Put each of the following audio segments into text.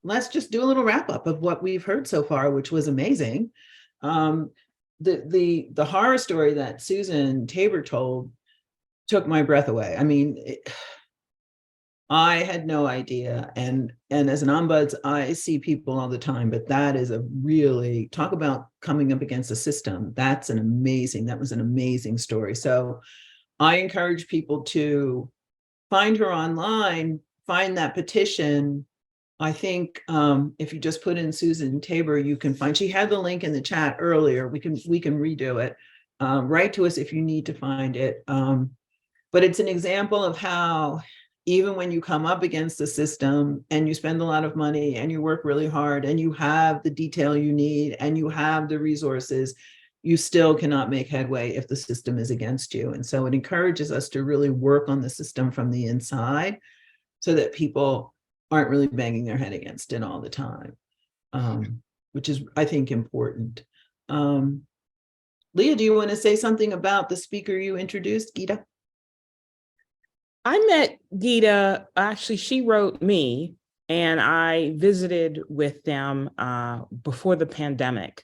let's just do a little wrap up of what we've heard so far, which was amazing. The horror story that Susan Tabor told took my breath away. I mean, I had no idea. And as an ombuds, I see people all the time, but that is a really, talk about coming up against a system. That was an amazing story. So I encourage people to find her online, find that petition. I think if you just put in Susan Tabor, you can find, she had the link in the chat earlier. We can redo it. Write to us if you need to find it. But it's an example of how even when you come up against the system and you spend a lot of money and you work really hard and you have the detail you need and you have the resources, you still cannot make headway if the system is against you. And so it encourages us to really work on the system from the inside so that people aren't really banging their head against it all the time, which is, I think, important. Leah, do you want to say something about the speaker you introduced, Gita? I met Gita, actually, she wrote me, and I visited with them before the pandemic.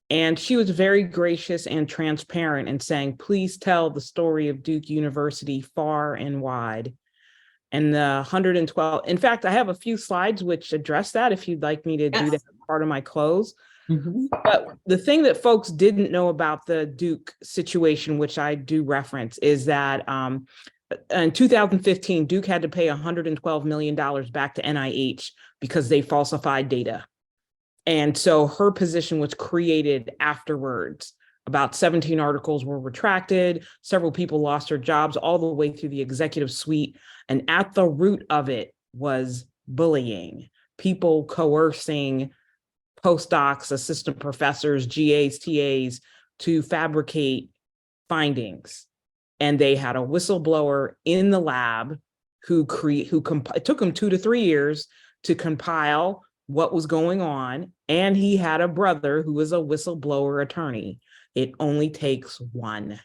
And she was very gracious and transparent in saying, please tell the story of Duke University far and wide. And the 112, in fact, I have a few slides which address that if you'd like me to do that as part of my close. Mm-hmm. But the thing that folks didn't know about the Duke situation, which I do reference, is that in 2015, Duke had to pay $112 million back to NIH because they falsified data. And so her position was created afterwards. About 17 articles were retracted. Several people lost their jobs all the way through the executive suite. And at the root of it was bullying, people coercing postdocs, assistant professors, GAs, TAs to fabricate findings. And they had a whistleblower in the lab it took him 2 to 3 years to compile what was going on. And he had a brother who was a whistleblower attorney. It only takes one.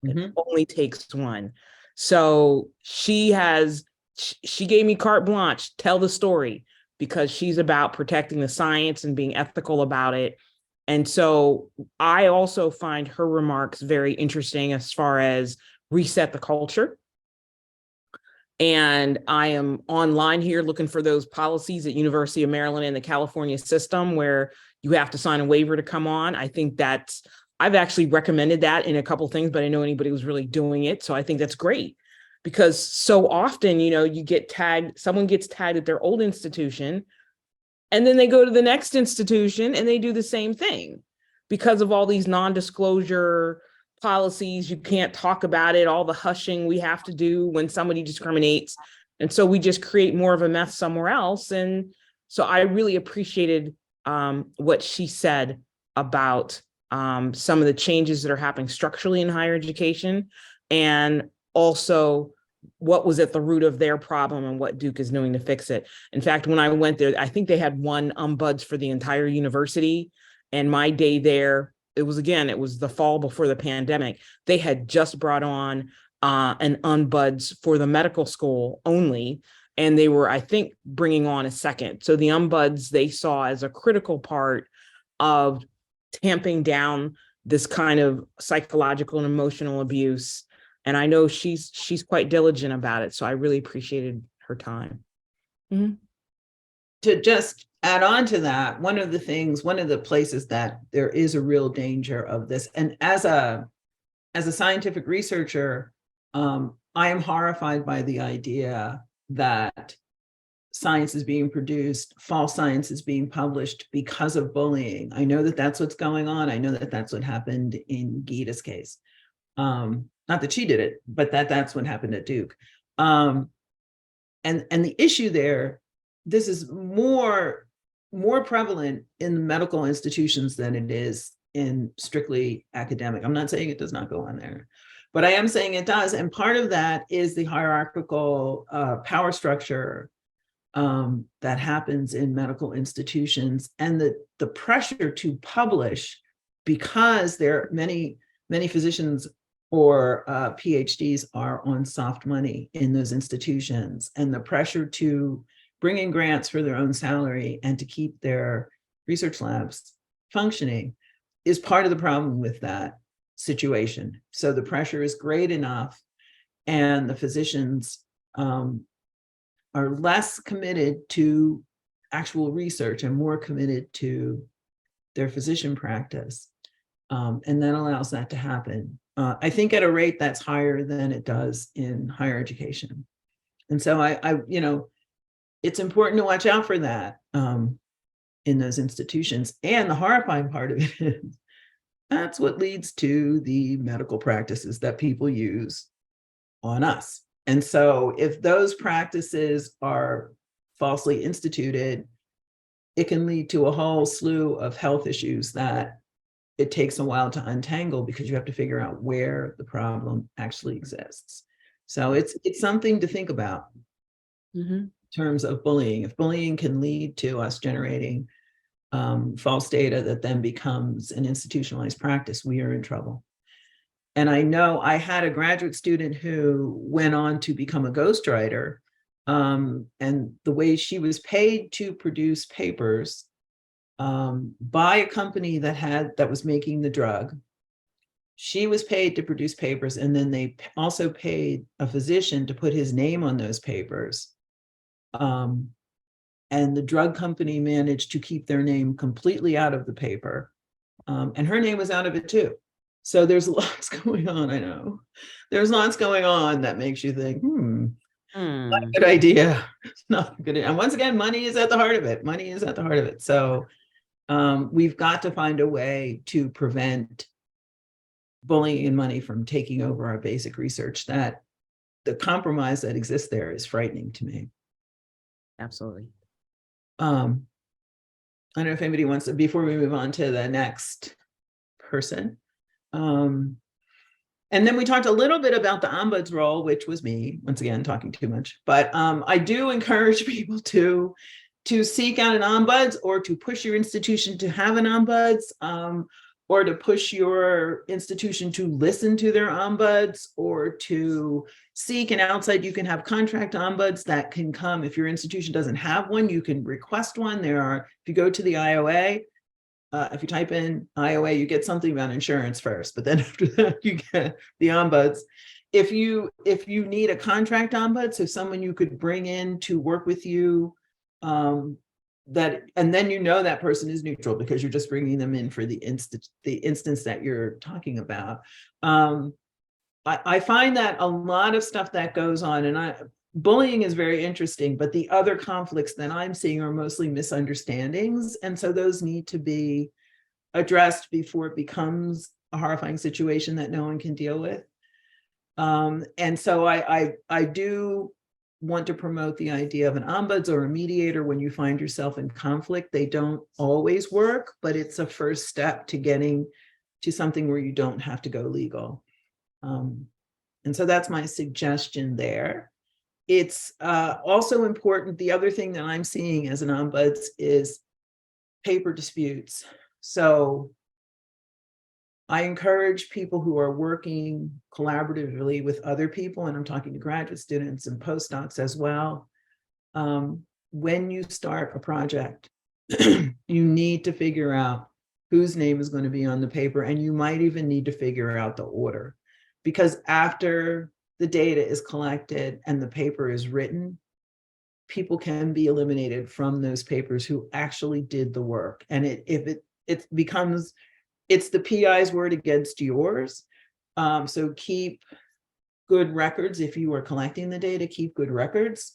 Mm-hmm. It only takes one. So she gave me carte blanche, tell the story, because she's about protecting the science and being ethical about it. And so I also find her remarks very interesting as far as reset the culture. And I am online here looking for those policies at University of Maryland and the California system where you have to sign a waiver to come on. I think I've actually recommended that in a couple of things, but I know anybody was really doing it. So I think that's great because so often, you get tagged, someone gets tagged at their old institution and then they go to the next institution and they do the same thing because of all these non-disclosure policies. You can't talk about it, all the hushing we have to do when somebody discriminates. And so we just create more of a mess somewhere else. And so I really appreciated what she said about some of the changes that are happening structurally in higher education, and also what was at the root of their problem and what Duke is doing to fix it. In fact, when I went there, I think they had one ombuds for the entire university. And my day there, it was the fall before the pandemic. They had just brought on an ombuds for the medical school only. And they were, I think, bringing on a second. So the ombuds they saw as a critical part of tamping down this kind of psychological and emotional abuse. And I know she's quite diligent about it. So I really appreciated her time. Mm-hmm. To just add on to that, one of the places that there is a real danger of this, and as a scientific researcher, I am horrified by the idea that science is being produced, false science is being published because of bullying. I know that that's what's going on. I know that that's what happened in Gita's case. Not that she did it, but that's what happened at Duke. And the issue there, this is more prevalent in medical institutions than it is in strictly academic. I'm not saying it does not go on there, but I am saying it does. And part of that is the hierarchical power structure that happens in medical institutions, and the pressure to publish, because there are many physicians or PhDs are on soft money in those institutions, and the pressure to bring in grants for their own salary and to keep their research labs functioning is part of the problem with that situation. So the pressure is great enough, and the physicians are less committed to actual research and more committed to their physician practice. And that allows that to happen. I think at a rate that's higher than it does in higher education. And so it's important to watch out for that in those institutions. And the horrifying part of it is that's what leads to the medical practices that people use on us. And so if those practices are falsely instituted, it can lead to a whole slew of health issues that it takes a while to untangle, because you have to figure out where the problem actually exists. So it's something to think about in terms of bullying. If bullying can lead to us generating false data that then becomes an institutionalized practice, we are in trouble. And I know I had a graduate student who went on to become a ghostwriter, and the way she was paid to produce papers by a company that was making the drug. She was paid to produce papers, and then they also paid a physician to put his name on those papers. And the drug company managed to keep their name completely out of the paper. And her name was out of it too. So there's lots going on, I know. There's lots going on that makes you think, not a good idea. Not a good idea. And once again, money is at the heart of it. Money is at the heart of it. So we've got to find a way to prevent bullying and money from taking over our basic research. That the compromise that exists there is frightening to me. Absolutely. I don't know if anybody wants to, before we move on to the next person. And then we talked a little bit about the ombud's role, which was me, once again, talking too much. But I do encourage people to seek out an ombuds, or to push your institution to have an ombuds, or to push your institution to listen to their ombuds, or to seek an outside. You can have contract ombuds that can come. If your institution doesn't have one, you can request one. If you go to the IOA, if you type in IOA, you get something about insurance first, but then after that, you get the ombuds. If you need a contract ombud, so someone you could bring in to work with you, and then that person is neutral because you're just bringing them in for the instance that you're talking about. I find that a lot of stuff that goes on, and bullying is very interesting, but the other conflicts that I'm seeing are mostly misunderstandings. And so those need to be addressed before it becomes a horrifying situation that no one can deal with. And so I do want to promote the idea of an ombuds or a mediator when you find yourself in conflict. They don't always work, but it's a first step to getting to something where you don't have to go legal. And so that's my suggestion there. It's also important. The other thing that I'm seeing as an ombuds is paper disputes. So I encourage people who are working collaboratively with other people, and I'm talking to graduate students and postdocs as well. When you start a project, you need to figure out whose name is going to be on the paper, and you might even need to figure out the order, because after the data is collected and the paper is written, people can be eliminated from those papers who actually did the work. And it becomes, it's the PI's word against yours. So keep good records. If you are collecting the data, keep good records.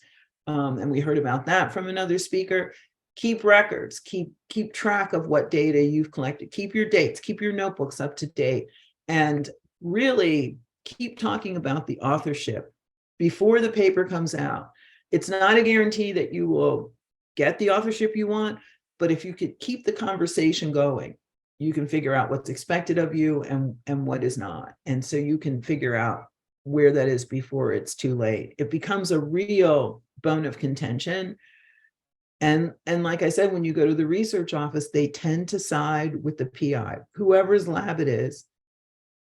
And we heard about that from another speaker. Keep records, keep track of what data you've collected, keep your dates, keep your notebooks up to date, and really keep talking about the authorship before the paper comes out. It's not a guarantee that you will get the authorship you want, but if you could keep the conversation going, you can figure out what's expected of you and what is not. And so you can figure out where that is before it's too late. It becomes a real bone of contention. And like I said, when you go to the research office, they tend to side with the PI, whoever's lab it is.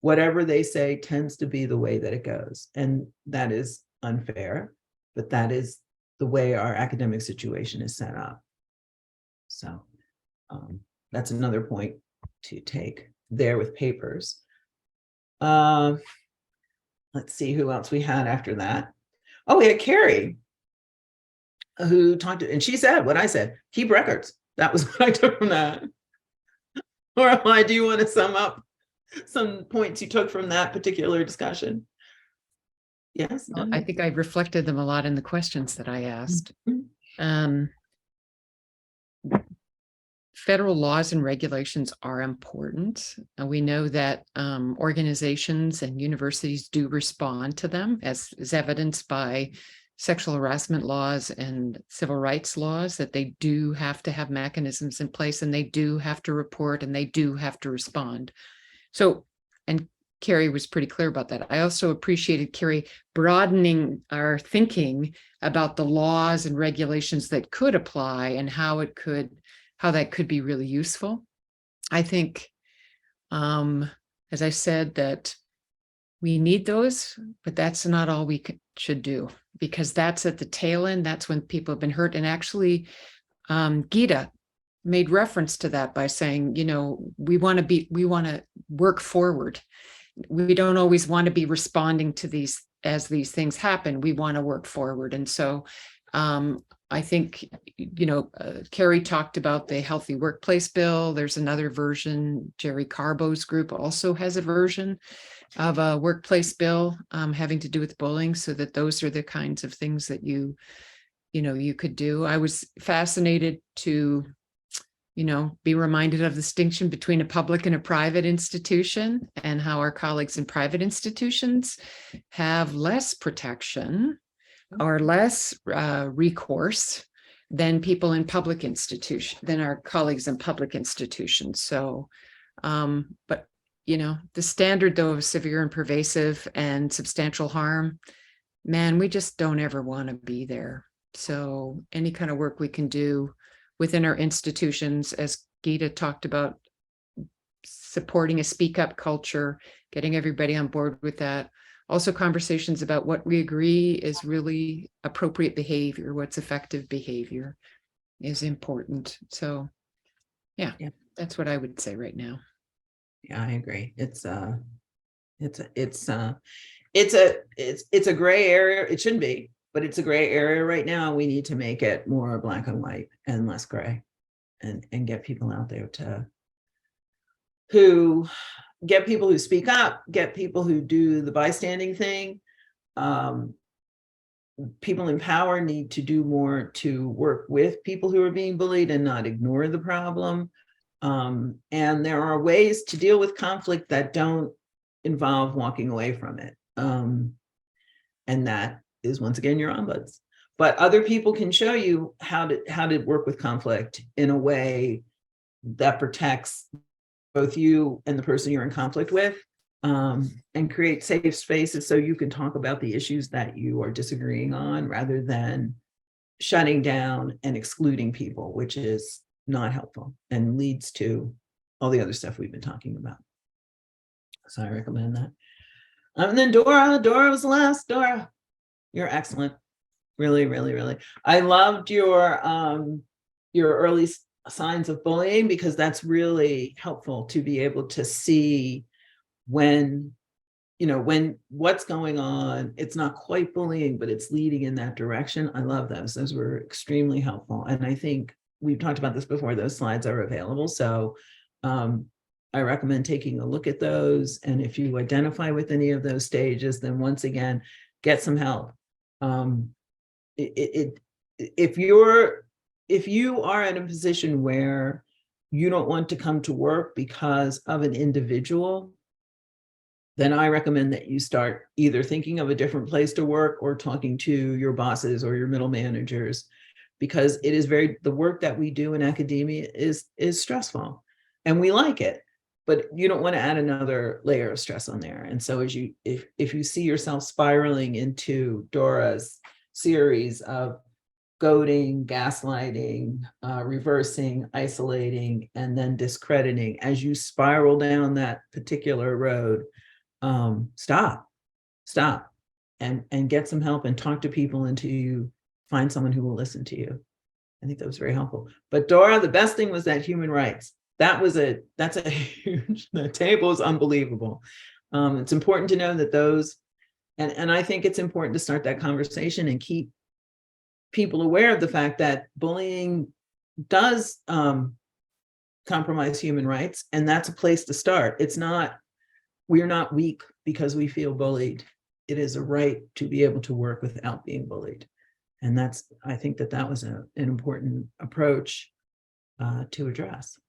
Whatever they say tends to be the way that it goes. And that is unfair, but that is the way our academic situation is set up. So that's another point to take there with papers. Let's see who else we had after that. Oh, we had Carrie, who talked to, and she said what I said, keep records. That was what I took from that. Loraleigh, do you want to sum up some points you took from that particular discussion? Yes. Well, I think I reflected them a lot in the questions that I asked. Federal laws and regulations are important. We know that organizations and universities do respond to them, as is evidenced by sexual harassment laws and civil rights laws, that they do have to have mechanisms in place, and they do have to report, and they do have to respond. So, and Carrie was pretty clear about that. I also appreciated Carrie broadening our thinking about the laws and regulations that could apply and how that could be really useful. I think, as I said, that we need those, but that's not all we should do, because that's at the tail end. That's when people have been hurt. And actually, Gita made reference to that by saying, we want to work forward. We don't always want to be responding to these as these things happen. We want to work forward. And so I think, Carrie talked about the healthy workplace bill. There's another version. Jerry Carbo's group also has a version of a workplace bill having to do with bullying, so that those are the kinds of things that you could do. I was fascinated to, be reminded of the distinction between a public and a private institution, and how our colleagues in private institutions have less protection or less recourse than people in public institutions, than our colleagues in public institutions. So, but the standard though of severe and pervasive and substantial harm, man, we just don't ever want to be there. So any kind of work we can do within our institutions, as Gita talked about, supporting a speak up culture, getting everybody on board with that. Also conversations about what we agree is really appropriate behavior, what's effective behavior is important. So yeah, that's what I would say right now. Yeah, I agree. It's a gray area. It shouldn't be, but it's a gray area right now. We need to make it more black and white and less gray, and get people out there get people who speak up, get people who do the bystanding thing. People in power need to do more to work with people who are being bullied and not ignore the problem. And there are ways to deal with conflict that don't involve walking away from it. And that is, once again, your ombuds. But other people can show you how to work with conflict in a way that protects both you and the person you're in conflict with, and create safe spaces so you can talk about the issues that you are disagreeing on, rather than shutting down and excluding people, which is not helpful and leads to all the other stuff we've been talking about. So I recommend that. And then Dora was last. Dora, you're excellent. Really, really, really. I loved your early signs of bullying, because that's really helpful to be able to see when what's going on. It's not quite bullying, but it's leading in that direction. I love those. Those were extremely helpful. And I think we've talked about this before. Those slides are available. So I recommend taking a look at those. And if you identify with any of those stages, then once again, get some help. If you are in a position where you don't want to come to work because of an individual, then I recommend that you start either thinking of a different place to work or talking to your bosses or your middle managers, because it is the work that we do in academia is stressful, and we like it, but you don't want to add another layer of stress on there. And so if you see yourself spiraling into Dora's series of goading, gaslighting, reversing, isolating, and then discrediting, as you spiral down that particular road, stop and get some help and talk to people until you find someone who will listen to you. I think that was very helpful. But Dora, the best thing was that human rights. That's a huge, the table is unbelievable. It's important to know that those, and I think it's important to start that conversation and keep people aware of the fact that bullying does compromise human rights, and that's a place to start. It's not, we're not weak because we feel bullied. It is a right to be able to work without being bullied. And I think that was an important approach to address.